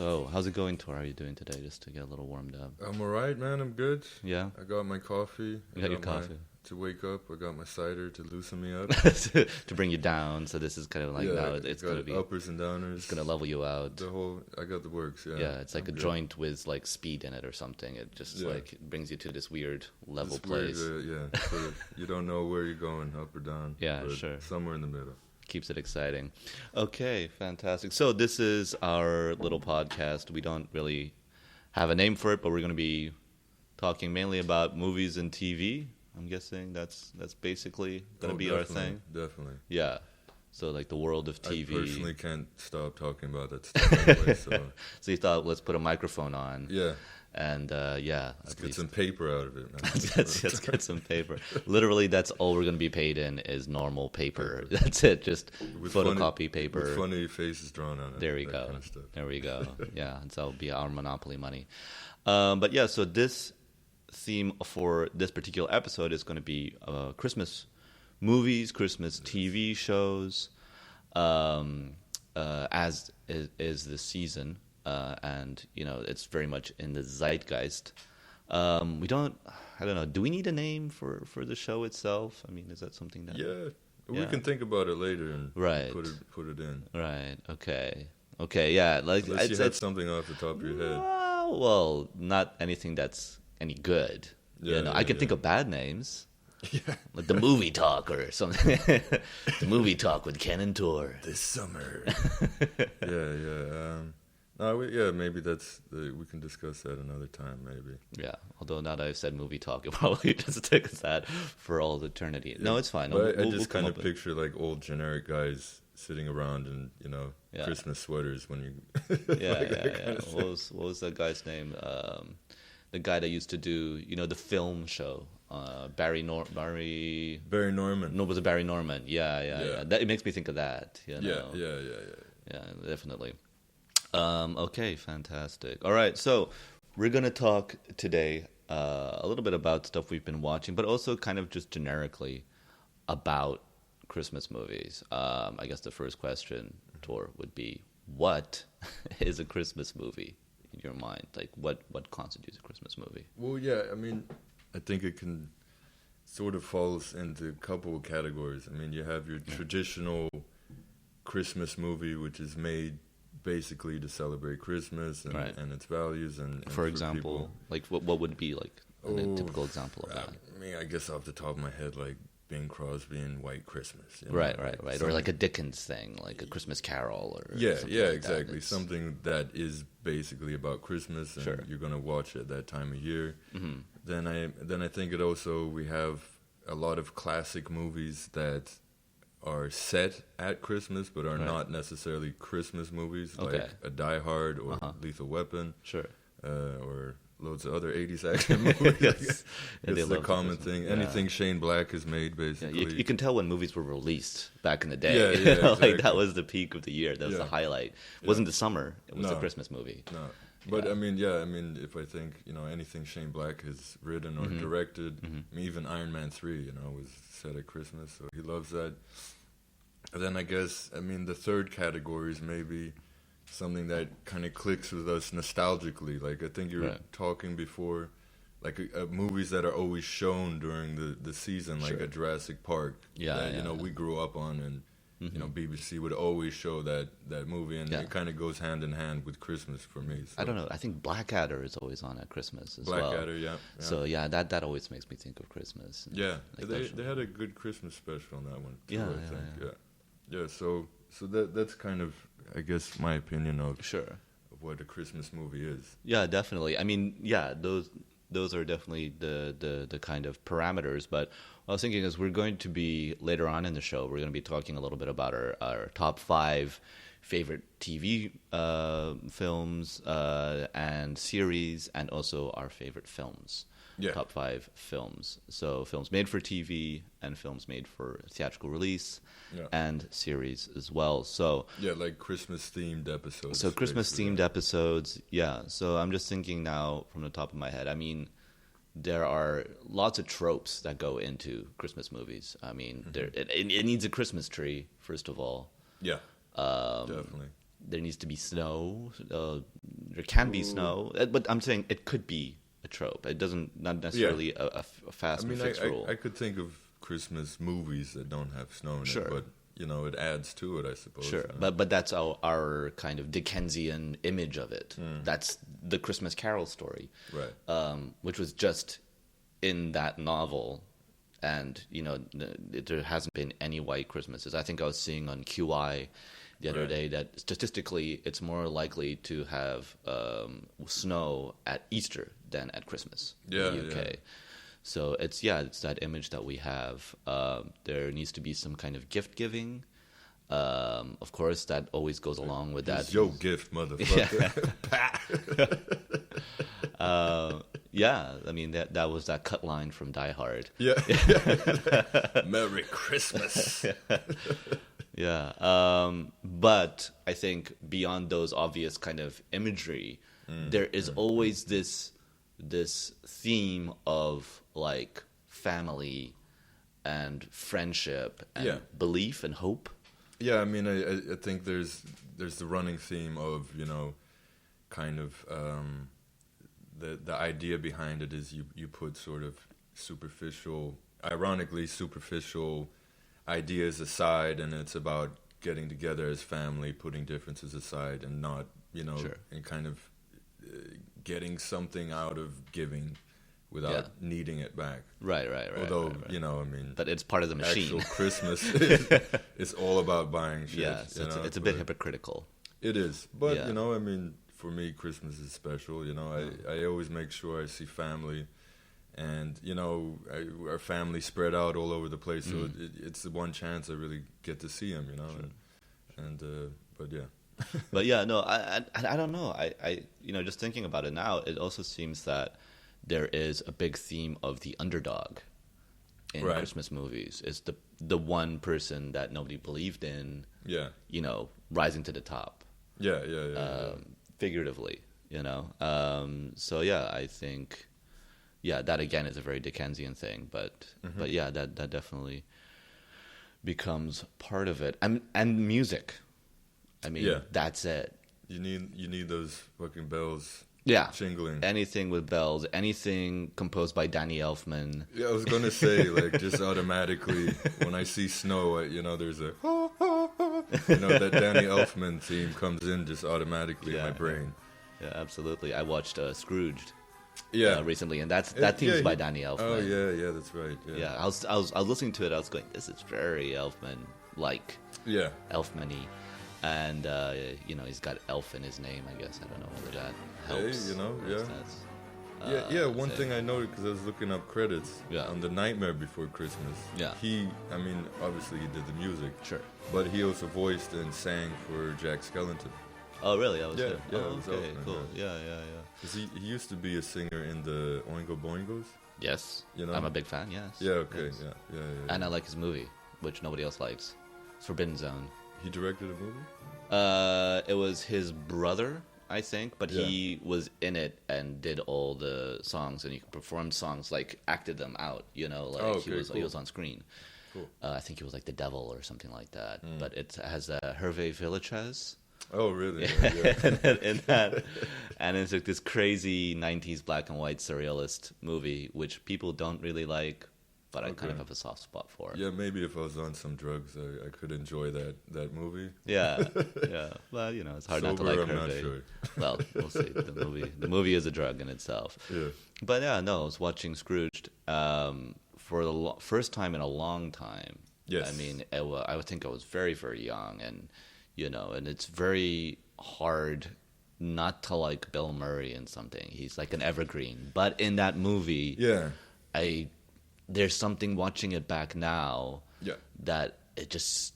So, how's it going, Thor? How are you doing today? Just to get a little warmed up. I'm alright, man. I'm good. Yeah? I got my coffee. You got your coffee. To wake up. I got my cider to loosen me up. to bring you down. So this is kind of like, now it's going to be... uppers and downers. It's going to level you out. I got the works, yeah. Yeah, it's like a joint with like speed in it or something. It just like brings you to this weird level place. Weird, sort of, you don't know where you're going, up or down. Yeah, sure. Somewhere in the middle. Keeps it exciting. Okay, fantastic. So this is our little podcast. We don't really have a name for it, but we're going to be talking mainly about movies and TV. I'm guessing that's basically going to be our thing. Definitely. Yeah. So like the world of TV. I personally can't stop talking about that stuff anyway, So you thought, let's put a microphone on. Yeah. And let's get some paper out of it. Let's get some paper. Literally, that's all we're going to be paid in is normal paper. That's it, just with photocopy paper. With funny faces drawn on it. There we go. Kind of there we go. Yeah, and so it'll be our Monopoly money. But yeah, so this theme for this particular episode is going to be Christmas movies, Christmas TV shows, as is the season. And, you know, it's very much in the zeitgeist. I don't know, do we need a name for the show itself? I mean, is that something that... Yeah, we can think about it later and put it in. Right, okay, yeah. Like, unless you had something off the top of your head. Well, not anything that's any good. Yeah, you know, I can think of bad names. Yeah. Like the Movie Talk or something. The Movie Talk with Ken and Thor. This summer. Yeah. Maybe we can discuss that another time, maybe. Yeah, although now that I've said movie talk, it probably just stick as that for all eternity. No, it's fine. But I just kind of picture like old generic guys sitting around in, Christmas sweaters when you... Yeah. What was that guy's name? The guy that used to do, the film show. Barry Norman. No, was it Barry Norman? Yeah. It makes me think of that. Yeah, definitely. Okay, fantastic. All right, so we're going to talk today a little bit about stuff we've been watching, but also kind of just generically about Christmas movies. I guess the first question, Thor, would be, what is a Christmas movie in your mind? Like, what constitutes a Christmas movie? Well, yeah, I mean, I think it can sort of falls into a couple of categories. I mean, you have your traditional Christmas movie, which is made basically to celebrate Christmas and its values. And for example, like what would be like a typical example of that? I mean, I guess off the top of my head, like Bing Crosby and White Christmas. Right. Or like a Dickens thing, like A Christmas Carol, or exactly. Something that is basically about Christmas, and you're gonna watch it that time of year. Mm-hmm. Then I think we have a lot of classic movies that are set at Christmas but are not necessarily Christmas movies, like a Die Hard or Lethal Weapon, or loads of other 80s action movies. It's the common thing. Anything Shane Black has made, basically. Yeah, you can tell when movies were released back in the day. Yeah, exactly. Like that was the peak of the year. That was the highlight. It wasn't the summer. It was a Christmas movie. No. But I mean, if I think, anything Shane Black has written or directed, I mean, even Iron Man 3, was set at Christmas, so he loves that. And then I guess, the third category is maybe something that kind of clicks with us nostalgically. Like, I think you were talking before, like movies that are always shown during the season, like a Jurassic Park. We grew up on, and BBC would always show that movie, and it kind of goes hand in hand with Christmas for me. So. I don't know. I think Blackadder is always on at Christmas as well. Blackadder, yeah. So that always makes me think of Christmas. Yeah, like they had a good Christmas special on that one too. I think. Yeah. So that's kind of, I guess, my opinion of what a Christmas movie is. Yeah, definitely. I mean, those are definitely the kind of parameters. But what I was thinking is we're going to be, later on in the show, we're going to be talking a little bit about our top 5 favorite TV films and series, and also our favorite films. Yeah. Top 5 films. So films made for TV and films made for theatrical release and series as well. So like Christmas-themed episodes. So Christmas-themed episodes, So I'm just thinking now from the top of my head. I mean, there are lots of tropes that go into Christmas movies. I mean, it needs a Christmas tree, first of all. Yeah, definitely. There needs to be snow. there can be snow, but I'm saying it could be a trope. It doesn't not necessarily a fast and fixed rule. I could think of Christmas movies that don't have snow in it, but it adds to it, I suppose. Sure, but that's our kind of Dickensian image of it. That's the Christmas Carol story, right? Which was just in that novel, and there hasn't been any white Christmases. I think I was seeing on QI the other day that statistically it's more likely to have snow at Easter than at Christmas in the UK. Yeah. So it's that image that we have. There needs to be some kind of gift giving. Of course, that always goes along with that. It's your gift, motherfucker. Yeah, I mean that was that cut line from Die Hard. Yeah. Merry Christmas. Yeah. But I think beyond those obvious kind of imagery, there is always this theme of like family and friendship and belief and hope. Yeah, I mean, I think there's the running theme of kind of the idea behind it is you put sort of ironically superficial ideas aside, and it's about getting together as family, putting differences aside, and not and kind of getting something out of giving without needing it back. Right. Although, right. I mean... But it's part of the machine. Actual Christmas is all about buying shit. Yeah, so it's a bit hypocritical. It is. But, I mean, for me, Christmas is special. I always make sure I see family. And, our family spread out all over the place. So it's the one chance I really get to see them, Sure. And, but yeah. But yeah, no, I don't know. I just thinking about it now, it also seems that there is a big theme of the underdog in Christmas movies. It's the one person that nobody believed in. Yeah. Rising to the top. Yeah. Figuratively, So yeah, I think, that again is a very Dickensian thing, but yeah, that definitely becomes part of it. And music. I mean, that's it. You need those fucking bells. Yeah, jingling. Anything with bells, anything composed by Danny Elfman. Yeah, I was gonna say, like, just automatically when I see snow, there's a that Danny Elfman theme comes in just automatically in my brain. Yeah, absolutely. I watched Scrooged. Yeah, recently, and that theme's by Danny Elfman. Oh yeah, that's right. Yeah, I was listening to it. I was going, this is very Elfman-like. Yeah, Elfman-y. And, he's got elf in his name, I guess. I don't know whether that helps. Hey, one thing I noted, because I was looking up credits on The Nightmare Before Christmas. Yeah. Obviously he did the music. Sure. But he also voiced and sang for Jack Skellington. Oh, really? That was him? Yeah, it was okay, Elfman, cool. Yeah. Because he used to be a singer in the Oingo Boingos. Yes. I'm a big fan, yes. Yeah, okay, yes. Yeah. And I like his movie, which nobody else likes. It's Forbidden Zone. He directed a movie? It was his brother, I think, but he was in it and did all the songs, and he performed songs, like acted them out, he was on screen. Cool. I think he was like the devil or something like that. But it has Hervé Villechaize. Oh, really? Yeah. And it's like this crazy 90s black and white surrealist movie, which people don't really like. But I kind of have a soft spot for it. Yeah, maybe if I was on some drugs, I could enjoy that movie. Yeah. Well, it's hard not to like her. Not sure. Well, we'll see. The movie is a drug in itself. Yeah. But I was watching Scrooged for the first time in a long time. Yes. I mean, I would think I was very, very young, and and it's very hard not to like Bill Murray in something. He's like an evergreen. But in that movie, there's something watching it back now that it just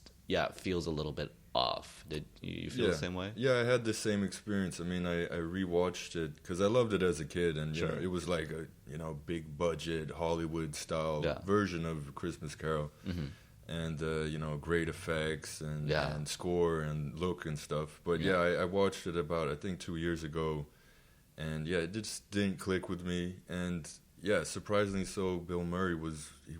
feels a little bit off. Did you feel the same way? Yeah, I had the same experience. I mean, I rewatched it because I loved it as a kid, and it was like a big budget Hollywood style version of Christmas Carol, and great effects and score and look and stuff. But I watched it about I think 2 years ago, and it just didn't click with me. And surprisingly so, Bill Murray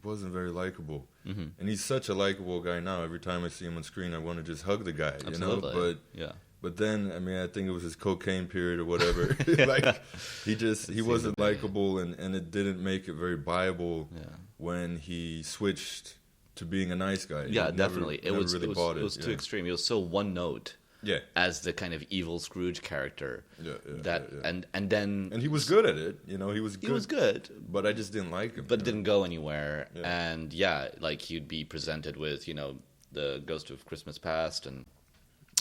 wasn't very likable. And he's such a likable guy now. Every time I see him on screen, I want to just hug the guy, But But then, I mean, I think it was his cocaine period or whatever. Like, he wasn't likable, and it didn't make it very viable when he switched to being a nice guy. Yeah, definitely. It was too extreme. It was so one note. Yeah. As the kind of evil Scrooge character. And then he was good at it. You know, he was good. He was good. But I just didn't like him. But it didn't go anywhere. Yeah. And like he'd be presented with, the Ghost of Christmas Past and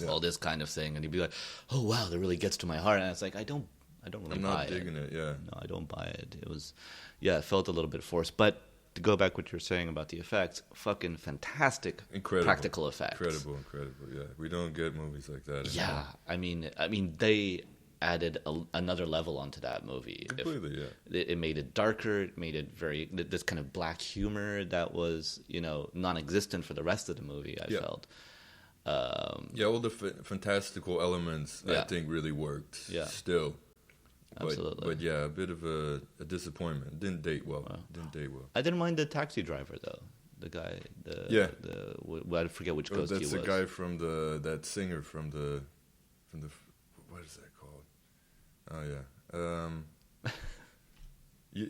all this kind of thing, and he'd be like, "Oh wow, that really gets to my heart." And it's like, I don't really buy it. I'm not digging it. Yeah. No, I don't buy it. It was, it felt a little bit forced. But to go back what you're saying about the effects, fucking fantastic, incredible practical effects. Incredible. Yeah, we don't get movies like that anymore. Yeah, I mean, they added another level onto that movie. Completely, It made it darker. It made it this kind of black humor that was, non-existent for the rest of the movie. I felt. All the fantastical elements I think really worked. Yeah, still. Absolutely. But a bit of a disappointment. Didn't date well. I didn't mind the taxi driver though. The guy. I forget which ghost he was. That's the guy from that singer from the what is that called? Oh yeah.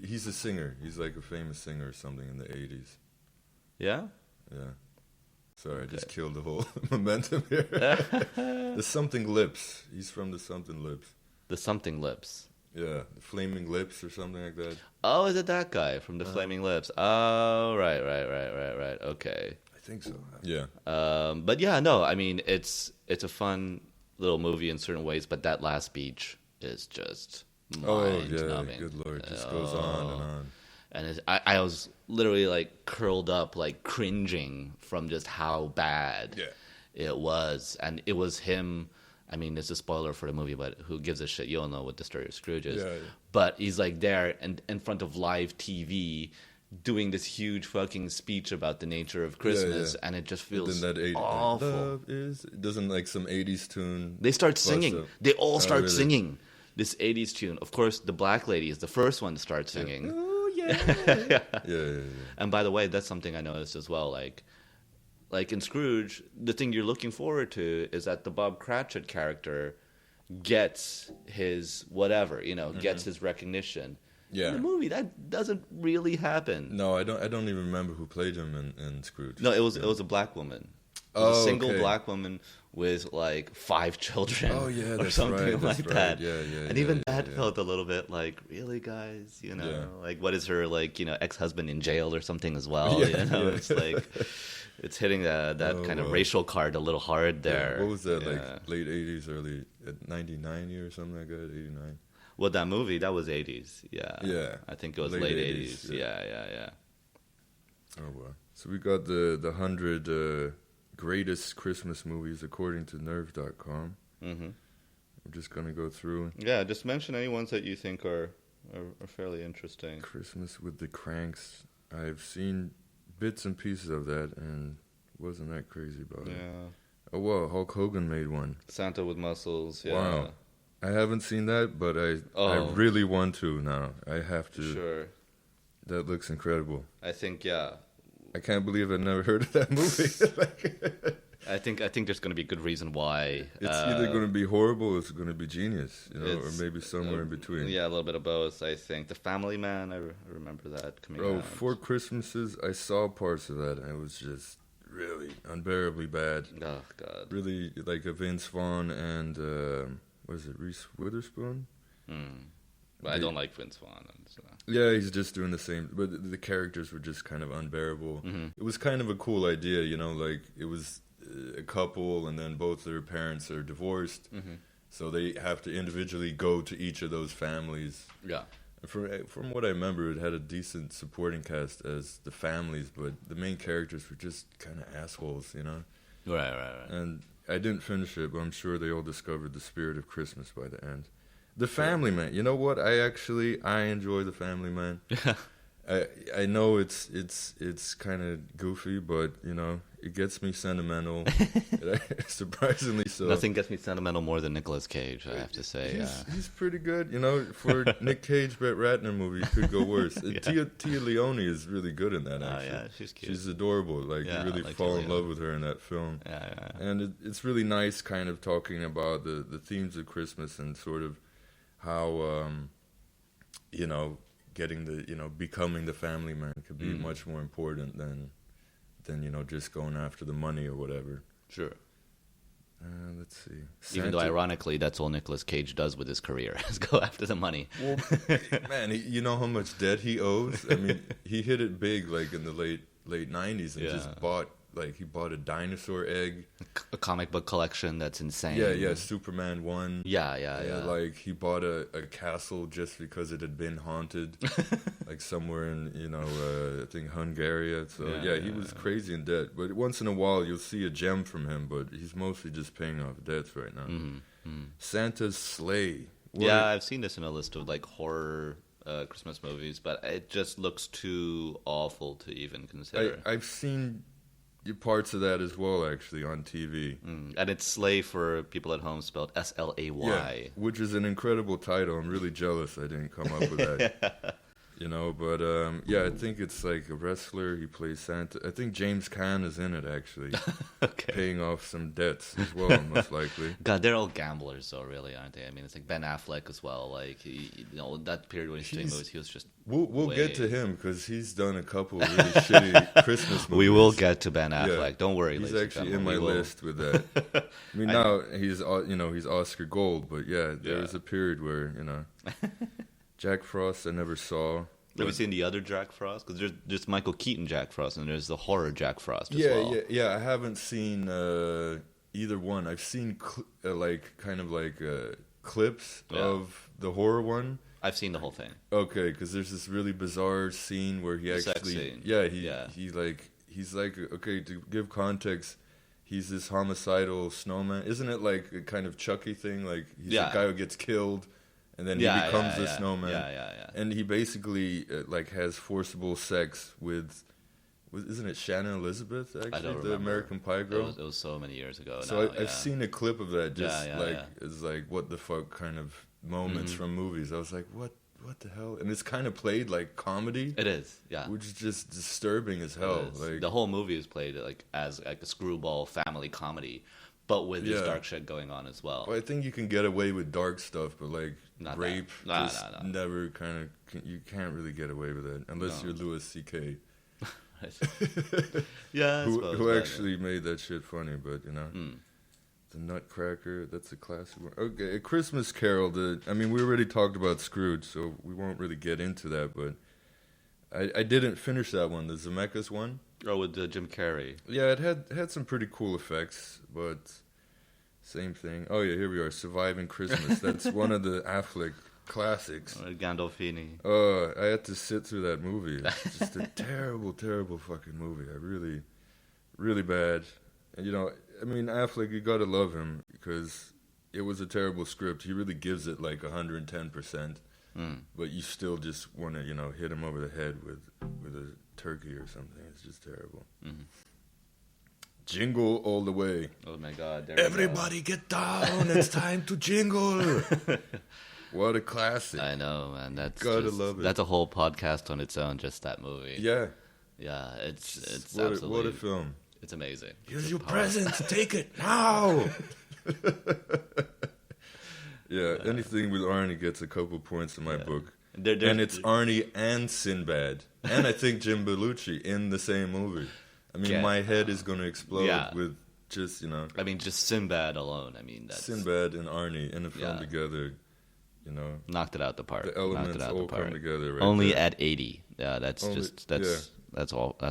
He's a singer. He's like a famous singer or something in the 80s. Yeah. Yeah. Sorry, I just killed the whole momentum here. The Something Lips. He's from the Something Lips. The Something Lips. Yeah, the Flaming Lips or something like that. Oh, is it that guy from the Flaming Lips? Oh, right. Okay. I think so. Yeah. But yeah, no, I mean, it's a fun little movie in certain ways, but that last speech is just mind-numbing. Good Lord, it just goes on and on. And I was literally like curled up, like cringing from just how bad it was. And it was him. I mean, it's a spoiler for the movie, but who gives a shit? You all know what the story of Scrooge is. Yeah. But he's like there and in front of live TV doing this huge fucking speech about the nature of Christmas, and it just feels awful. Doesn't like some 80s tune. They start singing. They all start singing this 80s tune. Of course, the black lady is the first one to start singing. Oh, yeah. And by the way, that's something I noticed as well. Like in Scrooge, the thing you're looking forward to is that the Bob Cratchit character gets his whatever, gets his recognition. Yeah. In the movie, that doesn't really happen. No, I don't even remember who played him in Scrooge. No, it was a black woman. A single black woman with like 5 children. Oh yeah, or something like that. Yeah. And even that felt a little bit like, really, guys, like what is her ex-husband in jail or something as well? It's like it's hitting that kind of racial card a little hard there. What was that late 80s, early 99 or something like that? 89. Well, that movie, that was 80s. Yeah. I think it was late 80s. Yeah. Oh, well. So we got the 100 greatest Christmas movies according to nerve.com. Mm-hmm. We're just going to go through. Yeah, just mention any ones that you think are fairly interesting. Christmas with the Cranks. I've seen bits and pieces of that and wasn't that crazy about it. Oh, well, Hulk Hogan made one. Santa with Muscles, Wow. I haven't seen that, but I really want to now. I have to. Sure. That looks incredible. I think, I can't believe I never heard of that movie. I think there's going to be a good reason why. It's either going to be horrible or it's going to be genius, or maybe somewhere in between. Yeah, a little bit of both, I think. The Family Man, I remember that coming out. 4 Christmases, I saw parts of that, and it was just really unbearably bad. Oh, God. Really, like a Vince Vaughn and... what is it, Reese Witherspoon? I don't like Vince Vaughn. So. Yeah, he's just doing the same. But the characters were just kind of unbearable. Mm-hmm. It was kind of a cool idea, like it was a couple and then both their parents are divorced. Mm-hmm. So they have to individually go to each of those families. Yeah. From what I remember, it had a decent supporting cast as the families, but the main characters were just kind of assholes, Right. And I didn't finish it, but I'm sure they all discovered the spirit of Christmas by the end. The Family Man. You know what? I enjoy The Family Man. I know it's kind of goofy, but It gets me sentimental. Surprisingly so. Nothing gets me sentimental more than Nicolas Cage, I have to say. He's pretty good. You know, for Nick Cage, Brett Ratner movie, it could go worse. Tia Leone is really good in that, actually. Oh, yeah, she's cute. She's adorable. Like, you really fall in love with her in that film. Yeah. And it's really nice kind of talking about the themes of Christmas and sort of how, you know, becoming the family man could be much more important than, you know, just going after the money or whatever. Sure. Let's see. Even though, ironically, that's all Nicolas Cage does with his career, is go after the money. Well, man, you know how much debt he owes? I mean, he hit it big, like, in the late 90s and just bought a dinosaur egg. A comic book collection that's insane. Yeah, Superman 1. Yeah. Like, he bought a castle just because it had been haunted, like, somewhere in, you know, I think Hungary. So, he was crazy in debt. But once in a while, you'll see a gem from him, but he's mostly just paying off debts right now. Santa's Sleigh. I've seen this in a list of, like, horror Christmas movies, but it just looks too awful to even consider. I've seen parts of that as well, actually, on TV. And it's Slay for people at home, spelled Slay. Yeah, which is an incredible title. I'm really jealous I didn't come up with that. You know, but I think it's like a wrestler. He plays Santa. I think James Caan is in it, actually. Paying off some debts as well, most likely. God, they're all gamblers, though, really, aren't they? I mean, it's like Ben Affleck as well. Like, you know, that period when he's doing movies, he was just. We'll get to him because he's done a couple of really shitty Christmas movies. We will get to Ben Affleck. Yeah. Don't worry. He's actually in my list with that. I mean, now he's Oscar Gold, but there was a period where, you know. Jack Frost I never saw. Have you seen the other Jack Frost? Because there's just Michael Keaton Jack Frost, and there's the horror Jack Frost as well. Yeah. I haven't seen either one. I've seen clips of the horror one. I've seen the whole thing. Okay, because there's this really bizarre scene where he actually, he's like, okay, to give context, he's this homicidal snowman. Isn't it like a kind of Chucky thing? Like he's a guy who gets killed. And then he becomes the snowman. Yeah. And he basically has forcible sex with isn't it Shannon Elizabeth, actually? I don't remember. The American Pie girl? It was so many years ago. So I've seen a clip of that, it's like what the fuck kind of moments from movies. I was like, what the hell? And it's kind of played like comedy. It is, yeah. Which is just disturbing as hell. Like, the whole movie is played like as like a screwball family comedy, but with this dark shit going on as well. Well, I think you can get away with dark stuff, but like not rape, no. never kind of, you can't really get away with it unless you're Louis C.K. Who actually made that shit funny, but you know, the Nutcracker, that's a classic one. Okay, A Christmas Carol. We already talked about Scrooged, so we won't really get into that, but I didn't finish that one, the Zemeckis one. Oh, with Jim Carrey. Yeah, it had some pretty cool effects, but same thing. Oh yeah, here we are, Surviving Christmas. That's one of the Affleck classics. Gandolfini. I had to sit through that movie. It's just a terrible, terrible fucking movie. I really, really bad. And you know, I mean, Affleck, you gotta love him because it was a terrible script. He really gives it like 110%. But you still just want to, you know, hit him over the head with a turkey or something. It's just terrible. Jingle All the Way. Oh my God! Everybody get down! It's time to jingle. What a classic! I know, man. Gotta love it. That's a whole podcast on its own. Just that movie. Yeah. It's what absolutely what a film. It's amazing. Here's your present. Take it now. Yeah, anything with Arnie gets a couple points in my book. And it's Arnie and Sinbad. And I think Jim Belushi in the same movie. I mean, my head is going to explode with just, you know. I mean, just Sinbad alone. I mean, that's... Sinbad and Arnie in a film together, you know. Knocked it out the park. The elements all come together right Only there. at 80. Yeah, that's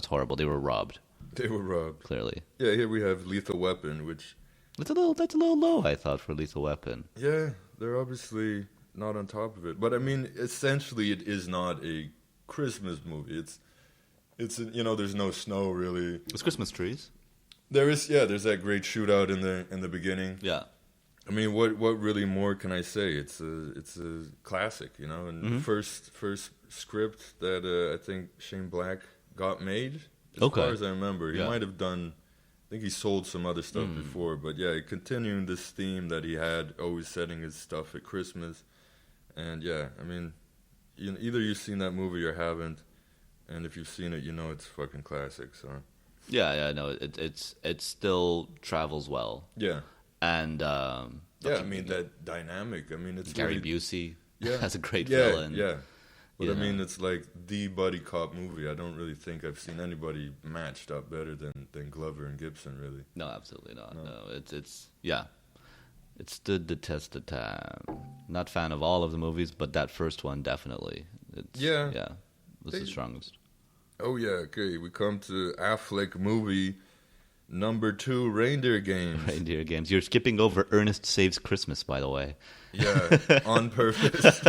horrible. They were robbed. They were robbed. Clearly. Yeah, here we have Lethal Weapon, which... That's a little low, I thought, for Lethal Weapon. Yeah, they're obviously not on top of it. But I mean, essentially, it is not a Christmas movie. It's you know, there's no snow really. It's Christmas trees. There's that great shootout in the beginning. Yeah. I mean, what really more can I say? It's a classic, you know, and first script that I think Shane Black got made. As far as I remember, he might have done think he sold some other stuff before, but yeah, continuing this theme that he had, always setting his stuff at Christmas. And yeah, I mean, either you've seen that movie or haven't, and if you've seen it, you know it's fucking classic. So Yeah, no, it still travels well. yeah, And yeah, I mean that dynamic. I mean, it's Gary really, Busey yeah, has a great yeah, villain. yeah. But I mean, know. it's like the buddy cop movie. I don't really think I've seen anybody matched up better than Glover and Gibson, really. No, absolutely not. No, it's yeah, it stood the test of time. Not fan of all of the movies, but that first one definitely. Yeah, was the strongest. Oh yeah, okay. We come to Affleck movie number 2, Reindeer Games. Reindeer Games. You're skipping over Ernest Saves Christmas, by the way. Yeah, on purpose.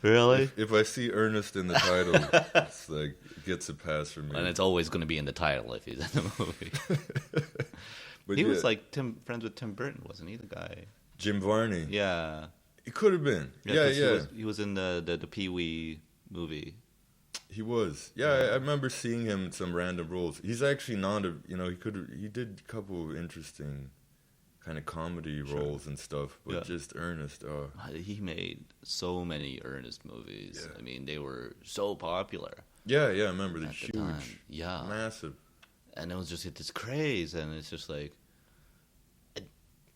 Really? If I see Ernest in the title, it's like it gets a pass for me. And it's always going to be in the title if he's in the movie. But He was like friends with Tim Burton, wasn't he? The guy. Jim Varney. Yeah. It could have been. Yeah. He was in the Pee-wee movie. He was. Yeah, I remember seeing him in some random roles. He's actually not a, he did a couple of interesting kind of comedy roles and stuff, but just Ernest. He made so many Ernest movies. Yeah. I mean, they were so popular. Yeah, I remember. They're At the huge. time. Yeah. Massive. And it was just hit this craze, and it's just like,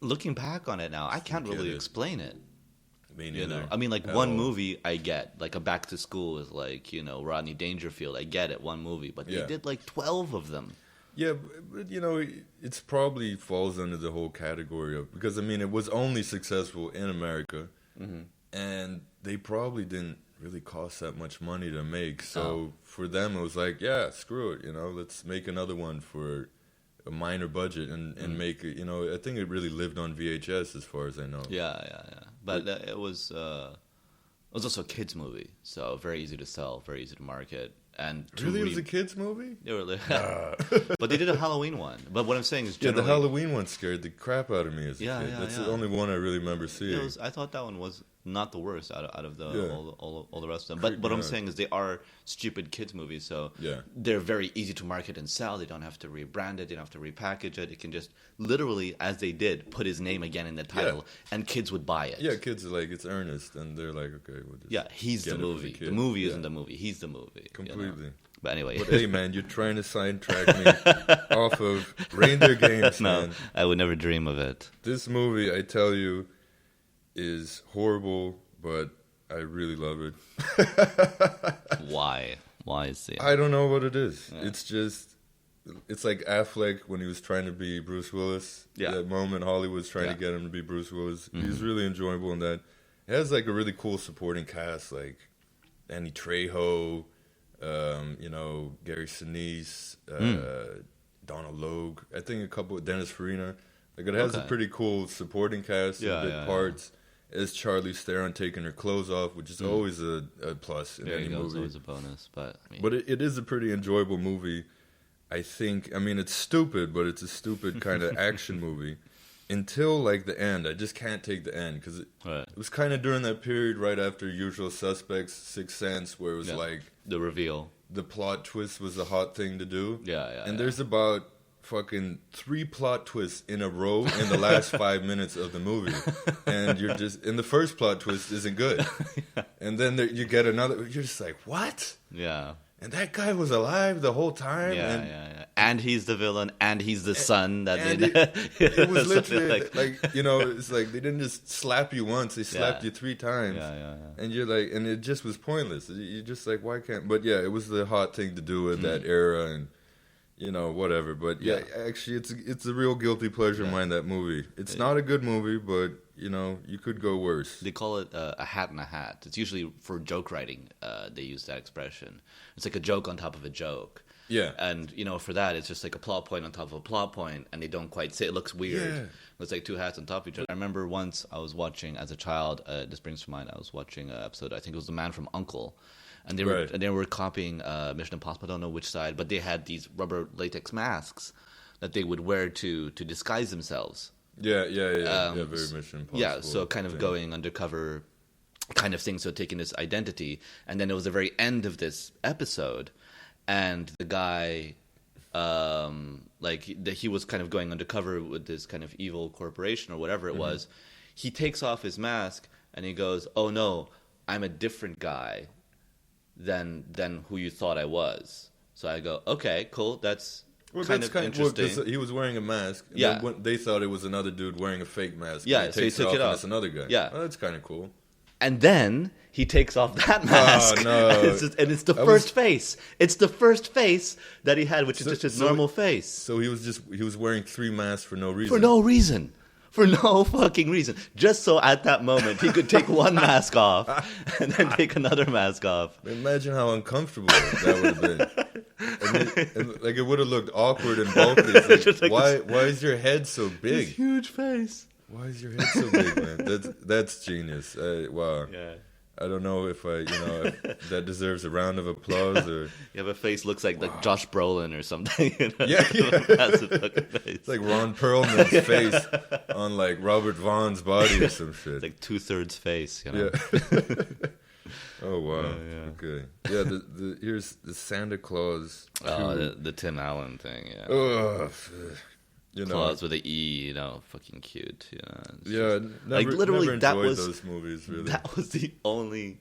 looking back on it now, I can't really explain it. Me neither. I mean, like one movie I get, like a Back to School is like, Rodney Dangerfield. I get it, one movie, but they did like 12 of them. Yeah, but it's probably falls under the whole category of, because I mean it was only successful in America, and they probably didn't really cost that much money to make. So for them it was like, yeah, screw it, let's make another one for a minor budget and make it. I think it really lived on VHS as far as I know. Yeah. But it was also a kids movie, so very easy to sell, very easy to market. And Really, it was a kids movie? They were but they did a Halloween one. But what I'm saying is, Yeah, the Halloween one scared the crap out of me as a kid. That's the only one I really remember seeing. I thought that one was not the worst out of all the rest of them. But what I'm saying is, they are stupid kids movies, so they're very easy to market and sell. They don't have to rebrand it. They don't have to repackage it. It can just literally, as they did, put his name again in the title, and kids would buy it. Yeah, kids are like, it's Ernest, and they're like, okay, we'll just he's the movie. The movie isn't the movie. He's the movie. Completely. But anyway. But hey, man, you're trying to sidetrack me off of Reindeer Games, man. No, I would never dream of it. This movie, I tell you, is horrible, but I really love it. Why? Why is it? I don't know what it is. Yeah. It's like Affleck when he was trying to be Bruce Willis. Yeah. That moment Hollywood's trying to get him to be Bruce Willis. He's really enjoyable in that. It has like a really cool supporting cast, like Danny Trejo, Gary Sinise, Donald Logue. I think a couple, Dennis Farina. Like it has a pretty cool supporting cast, big parts. Is Charlize Theron taking her clothes off, which is always a plus in any movie. Always a bonus, but it is a pretty enjoyable movie. I think. I mean, it's stupid, but it's a stupid kind of action movie. Until like the end, I just can't take the end because it was kind of during that period right after Usual Suspects, Sixth Sense, where it was like the reveal, the plot twist was a hot thing to do. And there's about fucking 3 plot twists in a row in the last 5 minutes of the movie, and you're just, and the first plot twist isn't good, and then you get another. You're just like, what? And that guy was alive the whole time. And he's the villain, and he's the son. That it was literally like it's like they didn't just slap you once; they slapped you 3 times. And you're like, and it just was pointless. You're just like, why can't? But yeah, it was the hot thing to do in that era, and whatever. But yeah, actually, it's a real guilty pleasure of mine, that movie. It's not a good movie, but you could go worse. They call it a hat in a hat. It's usually for joke writing. They use that expression. It's like a joke on top of a joke. Yeah. And, for that, it's just like a plot point on top of a plot point, and they don't quite say it. Looks weird. Yeah. It's like 2 hats on top of each other. I remember once I was watching, as a child, this brings to mind, I was watching an episode, I think it was The Man from U.N.C.L.E., and they were copying Mission Impossible. I don't know which side, but they had these rubber latex masks that they would wear to disguise themselves. Yeah, very Mission Impossible. Yeah, so kind of going undercover kind of thing, so taking this identity. And then it was the very end of this episode, and the guy he was kind of going undercover with this kind of evil corporation or whatever it was. He takes off his mask and he goes, "Oh no, I'm a different guy than who you thought I was." So I go, "Okay, cool. That's kind of interesting." Well, he was wearing a mask. And Yeah. then they thought it was another dude wearing a fake mask. Yeah, and so he took it off. And it's another guy. Yeah. Well, that's kind of cool. And then he takes off that mask. Oh, no. And it's the first face. It's the first face that he had, which is just his normal face. So he was wearing 3 masks for no reason. For no reason. For no fucking reason. Just so at that moment he could take one mask off and then take another mask off. Imagine how uncomfortable that would have been. And like, it would have looked awkward and bulky. It's like, why is your head so big? This huge face. Why is your head so big, man? That's genius. Wow. Yeah. I don't know if if that deserves a round of applause or. You have a face looks like Josh Brolin or something. You know? Yeah. Massive fucking face. It's like Ron Perlman's face on like Robert Vaughn's body or some shit. It's like 2/3 face. You know? Yeah. Oh wow. Yeah. Okay. Yeah. Here's the Santa Claus. Oh, the Tim Allen thing. Yeah. Ugh. Claus with an E, fucking cute. Yeah, literally, never that enjoyed was those movies. Really, that was the only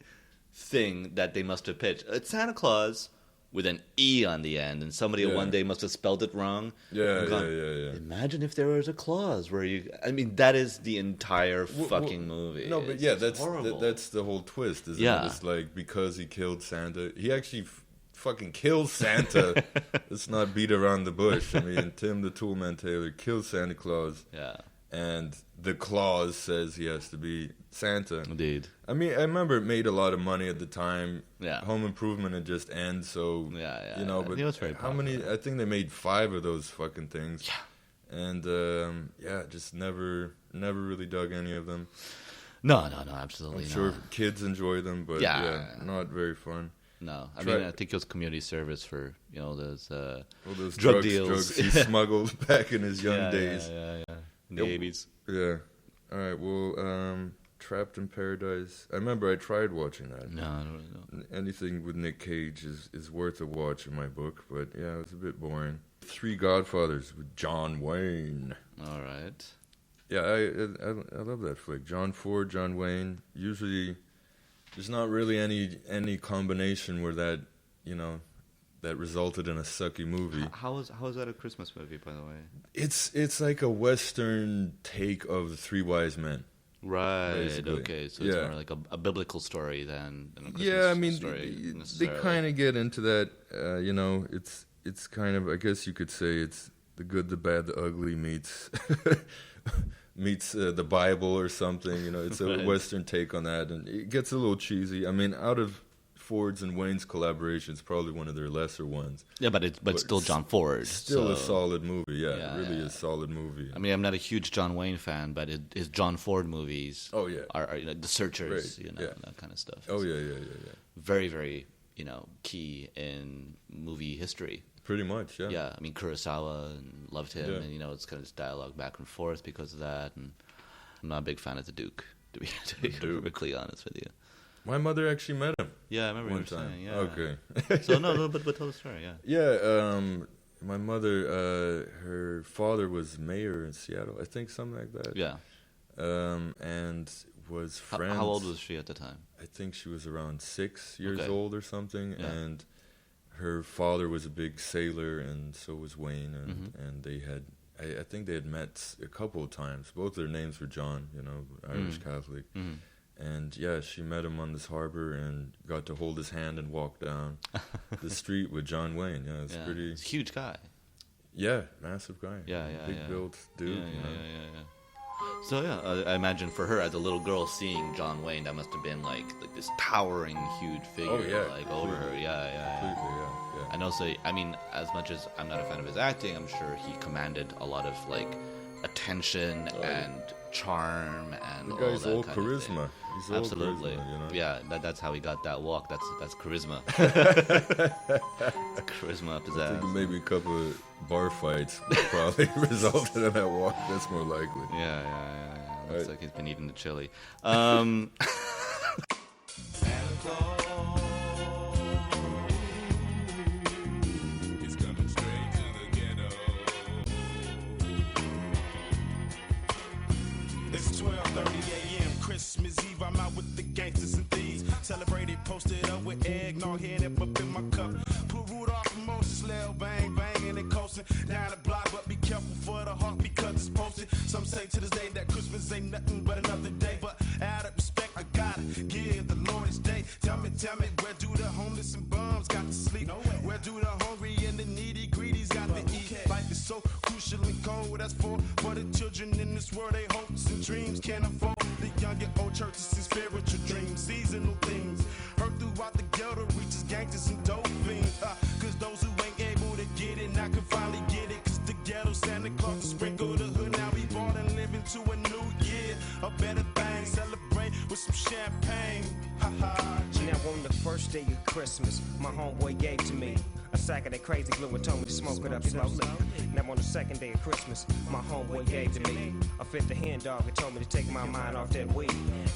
thing that they must have pitched. It's Santa Claus with an E on the end, and somebody one day must have spelled it wrong. Yeah. Imagine if there was a clause where you. I mean, that is the entire fucking movie. No, but that's the whole twist, isn't it? It's like because he killed Santa, he actually fucking kills Santa. Let's not beat around the bush. I mean, Tim the Toolman Taylor kills Santa Claus. Yeah. And the clause says he has to be Santa. Indeed. I mean, I remember it made a lot of money at the time. Yeah. Home Improvement had just ended, so yeah. But it was very how many? I think they made 5 of those fucking things. Yeah. And just never really dug any of them. No, absolutely I'm sure kids enjoy them, but not very fun. No, I mean, I think it was community service for those those drug deals he smuggled back in his young days. Yeah. In the 80s. Yeah. All right. Well, Trapped in Paradise. I remember I tried watching that. No, I don't really know. Anything with Nick Cage is worth a watch in my book, but yeah, it's a bit boring. 3 Godfathers with John Wayne. All right. Yeah, I love that flick. John Ford, John Wayne. Usually, there's not really any combination where that that resulted in a sucky movie. How is that a Christmas movie, by the way? It's like a Western take of the 3 Wise Men. Right. Basically. Okay. So it's more like a biblical story than a Christmas I mean, story. they kind of get into that. It's kind of, I guess you could say, it's the good, the bad, the ugly meets the Bible or something. It's a Western take on that, and it gets a little cheesy. I mean, out of Ford's and Wayne's collaboration, it's probably one of their lesser ones. Yeah, but still John Ford. Still a solid movie. Yeah, really a solid movie. I mean, I'm not a huge John Wayne fan, but his John Ford movies. Oh yeah, are The Searchers, right. that kind of stuff. Oh yeah. Very, very key in movie history. Pretty much, yeah. Yeah, I mean Kurosawa and loved him, and it's kind of this dialogue back and forth because of that. And I'm not a big fan of the Duke, to be perfectly honest with you. My mother actually met him. Yeah, I remember one you time. saying. Yeah. Okay. So no, but tell the story. Yeah. Yeah. My mother, her father was mayor in Seattle. I think something like that. Yeah. And was friends. How old was she at the time? I think she was around 6 years Okay. old or something. Yeah. And her father was a big sailor, and so was Wayne. And they had, I think they had met a couple of times. Both their names were John, Irish Catholic. Mm-hmm. And yeah, she met him on this harbor and got to hold his hand and walk down the street with John Wayne. Yeah, it's pretty. He's a huge guy. Yeah, massive guy. Yeah. Big built dude. Yeah. So I imagine for her as a little girl seeing John Wayne, that must have been like this towering, huge figure, over her. Yeah. Completely, yeah. And also, I mean, as much as I'm not a fan of his acting, I'm sure he commanded a lot of attention and charm and the guy's all all that kind charisma. of thing. He's all Absolutely. charisma, Yeah, that's how he got that walk. That's charisma. Charisma up his I ass. think maybe a couple of bar fights probably resulted in that walk. That's more likely. Yeah. Looks Right. like he's been eating the chili. ride with the gangsters and thieves. Celebrated, posted up with eggnog, head up in my cup. Put Rudolph and Moses, Lil bang, banging and coasting down the block, but be careful for the heart because it's posted. Some say to this day that Christmas ain't nothing but another day, but out of respect, I gotta give the Lord his day. Tell me, where do the homeless and bums got to sleep? Where do the hungry and the needy greedies got to eat? Life is so crucial and cold, that's for the children in this world, they hopes and dreams can't afford. The young and old churches and spiritual dreams, seasonal things. Heard throughout the ghetto reaches gangsters and dope fiends. Cause those who ain't able to get it, now can finally get it. Cause the ghetto Santa Claus will sprinkle the hood. Now we born and living to a new year, a better thing. Celebrate with some champagne. Ha ha. Now on the first day of Christmas, my homeboy gave to me a sack of that crazy glue and told me to smoke it up slowly. Now on the second day of Christmas, my homeboy gave to me a fifth of hen dog and told me to take my mind off that weed.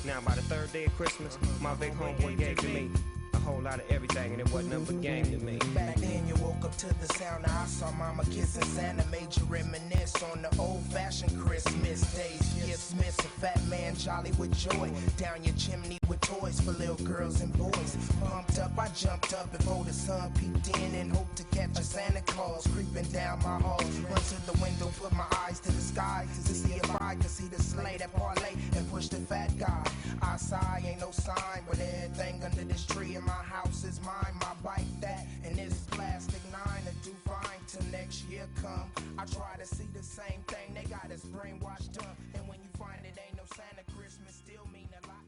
Now by the third day of Christmas, my big homeboy gave to me a whole lot of everything, and it wasn't nothing but game to me. Back then you woke up to the sound of I saw mama kissing Santa, made you reminisce on the old-fashioned Christmas days. Gifts miss a fat man jolly with joy, down your chimney with toys for little girls and boys. Pumped up, I jumped up before the sun peeked in and hoped to catch a Santa Claus creeping down my hall. Run to the window, put my eyes to the sky to see if I could see the sleigh that parlay and push the fat guy. I sigh, ain't no sign, but everything under this tree in my house is mine. My bike that, and this plastic 9 to do fine till next year come. I try to see the same thing, they got us brainwashed up. And when you find it ain't no Santa, Christmas still mean a lot.